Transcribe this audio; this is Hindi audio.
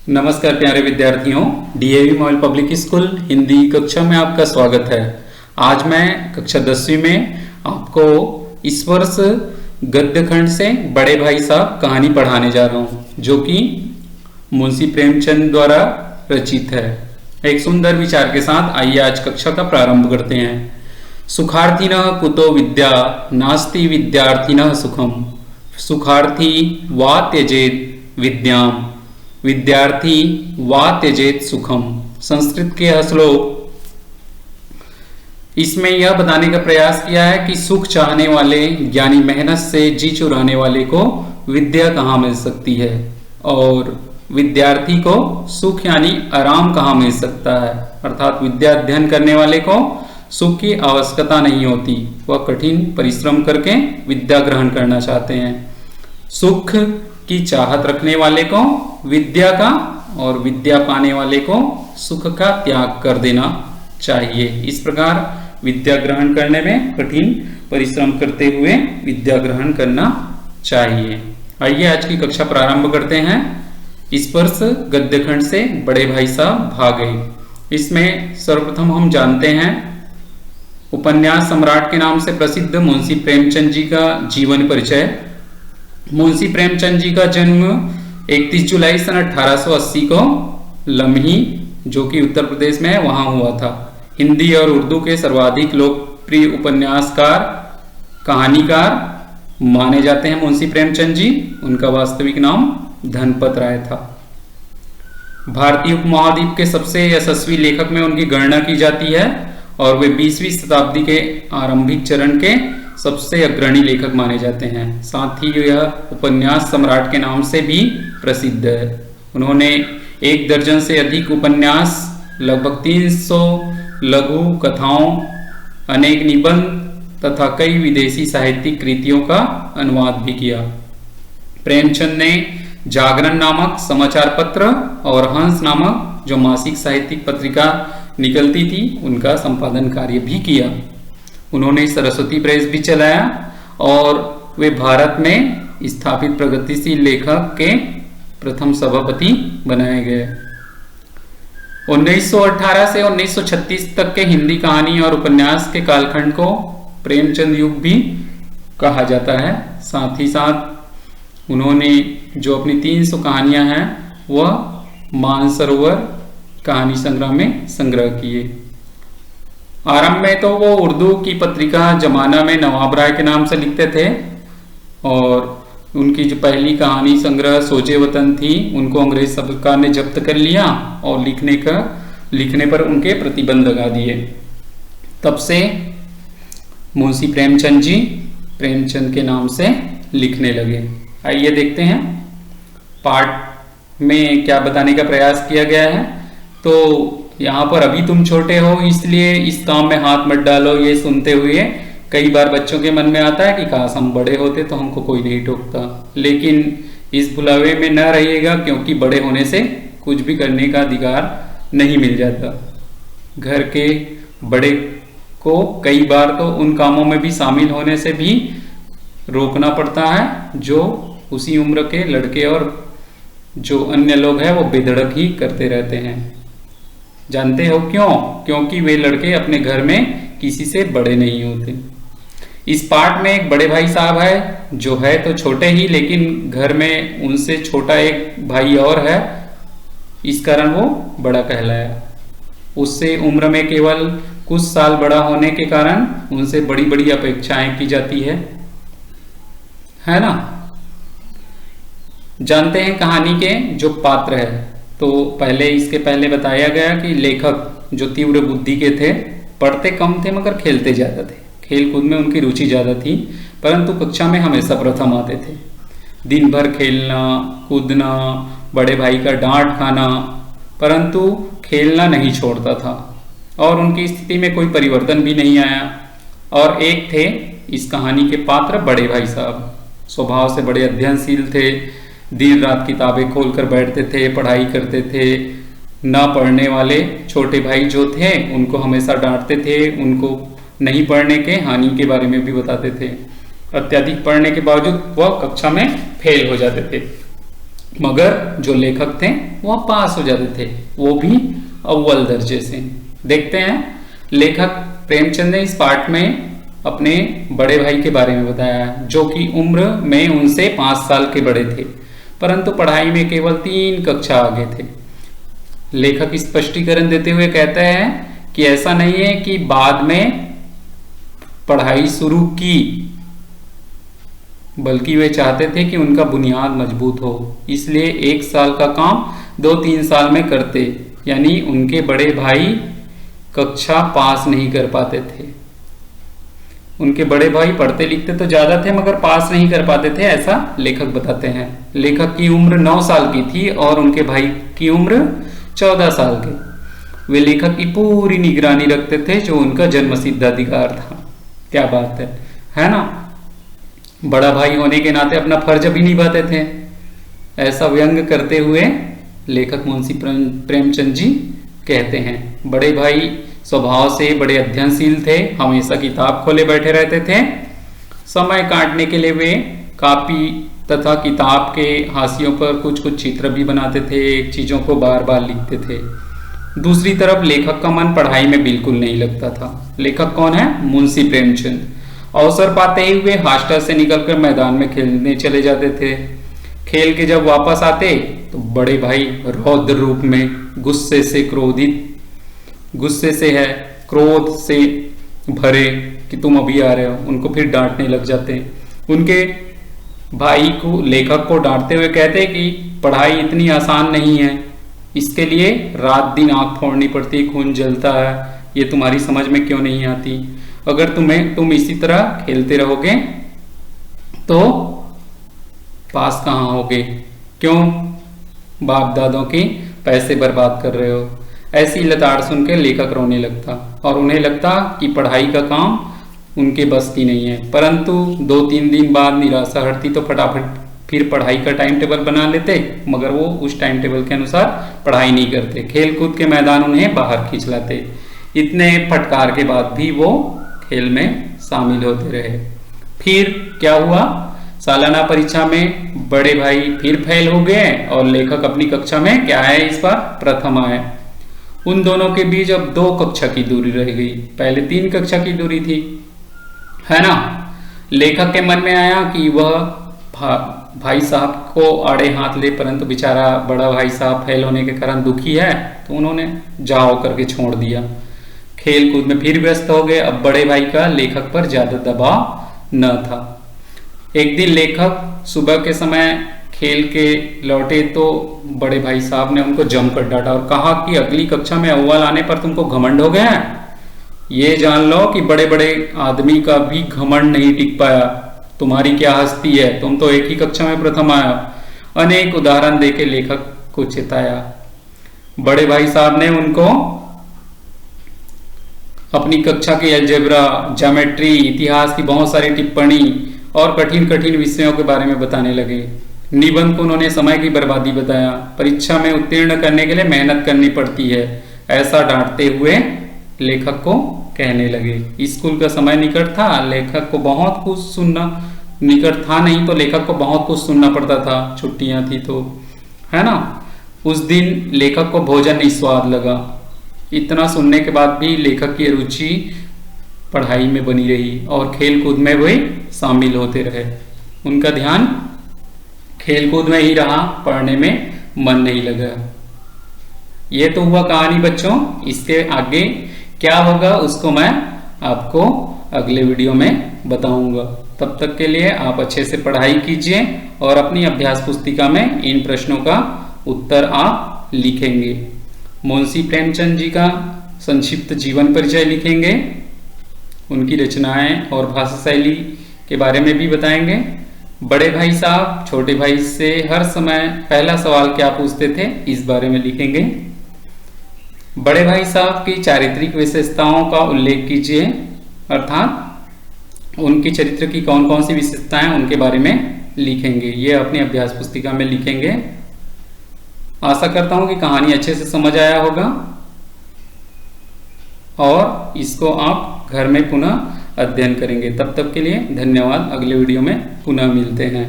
नमस्कार प्यारे विद्यार्थियों, DAV model public school Hindi कक्षा में आपका स्वागत है। आज मैं कक्षा 10वीं में आपको इस वर्ष गद्य खंड से बड़े भाई साहब कहानी पढ़ाने जा रहा हूं, जो कि मुंशी प्रेमचंद द्वारा रचित है। एक सुंदर विचार के साथ आइए आज कक्षा का प्रारंभ करते हैं। सुखार्थिनः कुतो विद्या नास्ति विद्यार्थिनः सुखम, सुखार्थी वा त्यजेत विद्याम, विद्यार्थी वा त्यजेत सुखम। संस्कृत के श्लोक इसमें यह बताने का प्रयास किया है कि सुख चाहने वाले यानी मेहनत से जी चुराने वाले को विद्या कहाँ मिल सकती है और विद्यार्थी को सुख यानी आराम कहाँ मिल सकता है। अर्थात विद्या अध्ययन करने वाले को सुख की आवश्यकता नहीं होती, वह कठिन परिश्रम करके विद्या ग्रहण करना चाहते हैं। सुख की चाहत रखने वाले को विद्या का और विद्या पाने वाले को सुख का त्याग कर देना चाहिए। इस प्रकार विद्या ग्रहण करने में कठिन परिश्रम करते हुए विद्या ग्रहण करना चाहिए। आइए आज की कक्षा प्रारंभ करते हैं। इस वर्ष गद्य खंड से बड़े भाई साहब भाग गए। इसमें सर्वप्रथम हम जानते हैं उपन्यास सम्राट के नाम से प्रसिद्ध मुंशी प्रेमचंद जी का जीवन परिचय। मुंशी प्रेमचंद जी का जन्म 31 जुलाई सन 1880 को लम्ही, जो कि उत्तर प्रदेश में है, वहां हुआ था। हिंदी और उर्दू के सर्वाधिक लोकप्रिय उपन्यासकार, कहानीकार माने जाते हैं मुंशी प्रेमचंद जी। उनका वास्तविक नाम धनपत राय था। भारतीय उपमहाद्वीप के सबसे यशस्वी लेखक में उनकी गणना की जाती है और वे 20वीं शताब्दी के आरंभिक चरण के सबसे अग्रणी लेखक माने जाते हैं। साथ ही यह उपन्यास सम्राट के नाम से भी प्रसिद्ध है। उन्होंने 1 दर्जन से अधिक उपन्यास, लगभग 300 लघु कथाओं, अनेक निबंध तथा कई विदेशी साहित्यिक कृतियों का अनुवाद भी किया। प्रेमचंद ने जागरण नामक समाचार पत्र और हंस नामक जो मासिक साहित्यिक पत्रिका निकलती थी, उनका संपादन कार्य भी किया। उन्होंने सरस्वती प्रेस भी चलाया और वे भारत में स्थापित प्रगतिशील लेखक के प्रथम सभापति बनाए गए। 1918 से 1936 तक के हिंदी कहानी और उपन्यास के कालखंड को प्रेमचंद युग भी कहा जाता है। साथ ही साथ उन्होंने जो अपनी 300 कहानियां हैं वह मानसरोवर कहानी संग्रह में संग्रह किए। आरंभ में तो वो उर्दू की पत्रिका जमाना में नवाब राय के नाम से लिखते थे और उनकी जो पहली कहानी संग्रह सोजे वतन थी, उनको अंग्रेज सरकार ने जब्त कर लिया और लिखने पर उनके प्रतिबंध लगा दिए। तब से मुंशी प्रेमचंद जी प्रेमचंद के नाम से लिखने लगे। आइए देखते हैं पाठ में क्या बताने का प्रयास किया गया है। तो यहाँ पर अभी तुम छोटे हो इसलिए इस काम में हाथ मत डालो, ये सुनते हुए कई बार बच्चों के मन में आता है कि काश हम बड़े होते तो हमको कोई नहीं टोकता। लेकिन इस बुलावे में न रहिएगा, क्योंकि बड़े होने से कुछ भी करने का अधिकार नहीं मिल जाता। घर के बड़े को कई बार तो उन कामों में भी शामिल होने से भी रोकना पड़ता है जो उसी उम्र के लड़के और जो अन्य लोग हैं वो बेधड़क ही करते रहते हैं। जानते हो क्यों? क्योंकि वे लड़के अपने घर में किसी से बड़े नहीं होते। इस पाठ में एक बड़े भाई साहब है जो है तो छोटे ही, लेकिन घर में उनसे छोटा एक भाई और है, इस कारण वो बड़ा कहलाया। उससे उम्र में केवल कुछ साल बड़ा होने के कारण उनसे बड़ी बड़ी अपेक्षाएं की जाती है ना। जानते हैं कहानी के जो पात्र है। तो इसके पहले बताया गया कि लेखक जो तीव्र बुद्धि के थे, पढ़ते कम थे मगर खेलते ज्यादा थे। खेल कूद में उनकी रुचि ज्यादा थी, परंतु कक्षा में हमेशा प्रथम आते थे। दिन भर खेलना कूदना, बड़े भाई का डांट खाना, परंतु खेलना नहीं छोड़ता था और उनकी स्थिति में कोई परिवर्तन भी नहीं आया। और एक थे इस कहानी के पात्र बड़े भाई साहब, स्वभाव से बड़े अध्ययनशील थे। दिन रात किताबें खोलकर बैठते थे, पढ़ाई करते थे। ना पढ़ने वाले छोटे भाई जो थे उनको हमेशा डांटते थे, उनको नहीं पढ़ने के हानि के बारे में भी बताते थे। अत्यधिक पढ़ने के बावजूद वह कक्षा में फेल हो जाते थे। मगर जो लेखक थे वह पास हो जाते थे, वो भी अव्वल दर्जे से। देखते हैं, लेखक प्रेमचंद ने इस पाठ में अपने बड़े भाई के बारे में बताया, जो कि उम्र में उनसे 5 साल के बड़े थे, परंतु पढ़ाई में केवल 3 कक्षा आगे थे। लेखक स्पष्टीकरण देते हुए कहते हैं कि ऐसा नहीं है कि बाद में पढ़ाई शुरू की, बल्कि वे चाहते थे कि उनका बुनियाद मजबूत हो, इसलिए 1 साल का काम 2-3 साल में करते। यानी उनके बड़े भाई कक्षा पास नहीं कर पाते थे। उनके बड़े भाई पढ़ते लिखते तो ज्यादा थे मगर पास नहीं कर पाते थे, ऐसा लेखक बताते हैं। लेखक की उम्र 9 साल की थी और उनके भाई की उम्र 14 साल के। वे लेखक की पूरी निगरानी रखते थे, जो उनका जन्मसिद्ध अधिकार था। क्या बात है ना। बड़ा भाई होने के नाते अपना फर्ज भी निभाते थे, ऐसा व्यंग करते हुए लेखक मुंशी प्रेमचंद जी कहते हैं। बड़े भाई स्वभाव से बड़े अध्ययनशील थे, हमेशा किताब खोले बैठे रहते थे। समय काटने के लिए वे कापी तथा किताब के हाशियों पर कुछ कुछ चित्र भी बनाते थे, चीजों को बार बार लिखते थे। दूसरी तरफ लेखक का मन पढ़ाई में बिल्कुल नहीं लगता था। लेखक कौन है? मुंशी प्रेमचंद। अवसर पाते ही वे हॉस्टल से निकलकर मैदान में खेलने चले जाते थे। खेल के जब वापस आते तो बड़े भाई रौद्र रूप में गुस्से से है, क्रोध से भरे कि तुम अभी आ रहे हो, उनको फिर डांटने लग जाते। उनके भाई को, लेखक को डांटते हुए कहते कि पढ़ाई इतनी आसान नहीं है, इसके लिए रात दिन आंख फोड़नी पड़ती, खून जलता है, ये तुम्हारी समझ में क्यों नहीं आती? अगर तुम इसी तरह खेलते रहोगे तो पास कहाँ होगे? क्यों बाप दादों के पैसे बर्बाद कर रहे हो? ऐसी लताड़ सुनकर लेखक रोने लगता और उन्हें लगता कि पढ़ाई का काम उनके बस की नहीं है। परंतु 2-3 दिन बाद निराशा हटती तो फटाफट फिर पढ़ाई का टाइम टेबल बना लेते, मगर वो उस टाइम टेबल के अनुसार पढ़ाई नहीं करते। खेल कूद के मैदान उन्हें बाहर खींच लाते। इतने फटकार के बाद भी वो खेल में शामिल होते रहे। फिर क्या हुआ? सालाना परीक्षा में बड़े भाई फिर फेल हो गए और लेखक अपनी कक्षा में क्या है, इस बार प्रथम आए। उन दोनों के बीच अब 2 कक्षा की दूरी रह गई, पहले 3 कक्षा की दूरी थी, है ना। लेखक के मन में आया कि वह भाई साहब को आड़े हाथ ले, परंतु बेचारा बड़ा भाई साहब फेल होने के कारण दुखी है, तो उन्होंने जाओ करके छोड़ दिया। खेल कूद में फिर व्यस्त हो गए। अब बड़े भाई का लेखक पर ज्यादा दबाव न था। एक दिन लेखक सुबह के समय खेल के लौटे तो बड़े भाई साहब ने उनको जमकर डांटा और कहा कि अगली कक्षा में अव्वल आने पर तुमको घमंड हो गया है। ये जान लो कि बड़े बड़े आदमी का भी घमंड नहीं टिक पाया, तुम्हारी क्या हस्ती है, तुम तो एक ही कक्षा में प्रथम आया। अनेक उदाहरण देके लेखक को चेताया। बड़े भाई साहब ने उनको अपनी कक्षा के अलजेब्रा, ज्योमेट्री, इतिहास की बहुत सारी टिप्पणी और कठिन कठिन विषयों के बारे में बताने लगे। निबंध को उन्होंने समय की बर्बादी बताया। परीक्षा में उत्तीर्ण करने के लिए मेहनत करनी पड़ती है, ऐसा डांटते हुए लेखक को कहने लगे। स्कूल का समय निकट था, लेखक को बहुत कुछ सुनना, निकट था नहीं तो लेखक को बहुत कुछ सुनना पड़ता था, छुट्टियां थी तो, है ना। उस दिन लेखक को भोजन निस्वाद लगा। इतना सुनने के बाद भी लेखक की रुचि पढ़ाई में बनी रही और खेल कूद में वे शामिल होते रहे। उनका ध्यान खेल कूद में ही रहा, पढ़ने में मन नहीं लगा। ये तो हुआ कहानी बच्चों। इसके आगे क्या होगा उसको मैं आपको अगले वीडियो में बताऊंगा। तब तक के लिए आप अच्छे से पढ़ाई कीजिए और अपनी अभ्यास पुस्तिका में इन प्रश्नों का उत्तर आप लिखेंगे। मुंशी प्रेमचंद जी का संक्षिप्त जीवन परिचय लिखेंगे, उनकी रचनाएं और भाषा शैली के बारे में भी बताएंगे। बड़े भाई साहब छोटे भाई से हर समय पहला सवाल क्या पूछते थे, इस बारे में लिखेंगे। बड़े भाई साहब की चारित्रिक विशेषताओं का उल्लेख कीजिए, अर्थात उनकी चरित्र की कौन कौन सी विशेषताएं उनके बारे में लिखेंगे। ये अपनी अभ्यास पुस्तिका में लिखेंगे। आशा करता हूं कि कहानी अच्छे से समझ आया होगा और इसको आप घर में पुनः अध्ययन करेंगे। तब तक के लिए धन्यवाद। अगले वीडियो में पुनः मिलते हैं।